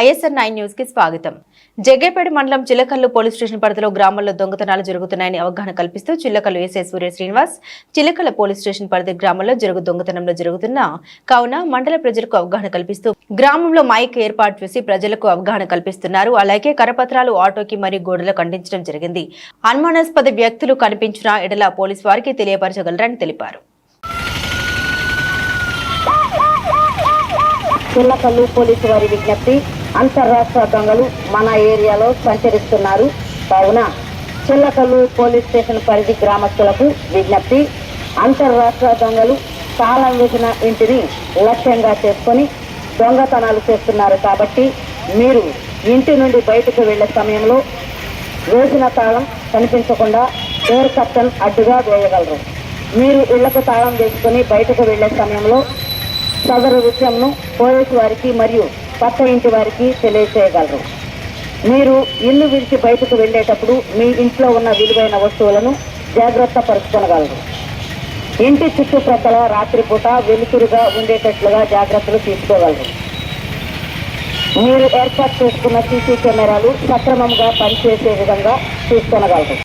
ISR 9 news కి స్వాగతం. జగ్గేపేట మండలం చిల్లకల్లు పోలీస్ స్టేషన్ పరిధిలో గ్రామాల్లో దొంగతనాలు జరుగుతున్నాయని అవగాహన కల్పిస్తూ చిల్లకల్లు ఎస్ఐ సూర్య శ్రీనివాస్ చిల్లకల్లు పోలీస్ స్టేషన్ పరిధి గ్రామాల్లో దొంగతనంలో జరుగుతున్న కావున మండల ప్రజలకు అవగాహన కల్పిస్తూ గ్రామంలో మైక్ ఏర్పాటు చేసి ప్రజలకు అవగాహన కల్పిస్తున్నారు. అలాగే కరపత్రాలు ఆటోకి మరియు గోడలకు అంటించడం జరిగింది. అనుమానాస్పద వ్యక్తులు కనిపించిన ఎడల పోలీసు వారికి తెలియపరచగలరని తెలిపారు. చిల్లకల్లు పోలీసు వారి విజ్ఞప్తి, అంతర్రాష్ట్ర దొంగలు మన ఏరియాలో సంచరిస్తున్నారు. కావున చిల్లకల్లు పోలీస్ స్టేషన్ పరిధి గ్రామస్తులకు విజ్ఞప్తి, అంతర్రాష్ట్ర దొంగలు తాళం వేసిన ఇంటిని లక్ష్యంగా చేసుకొని దొంగతనాలు చేస్తున్నారు. కాబట్టి మీరు ఇంటి నుండి బయటకు వెళ్లే సమయంలో వేసిన తాళం కనిపించకుండా డోర్ కర్టన్ అడ్డుగా వేయగలరు. మీరు ఇళ్లకు తాళం వేసుకొని బయటకు వెళ్లే సమయంలో సదరు విషయంను పోలీసు వారికి మరియు పక్క ఇంటి వారికి తెలియచేయగలరు. మీరు ఇల్లు విడిచి బయటకు వెళ్ళేటప్పుడు మీ ఇంట్లో ఉన్న విలువైన వస్తువులను జాగ్రత్త పరుచుకోగలరు. ఇంటి చుట్టుప్రక్కల రాత్రిపూట వెలుతురుగా ఉండేటట్లుగా జాగ్రత్తలు తీసుకోగలరు. మీరు ఏర్పాటు చేసుకున్న సీసీ కెమెరాలు సక్రమంగా పనిచేసే విధంగా చూసుకోగలరు.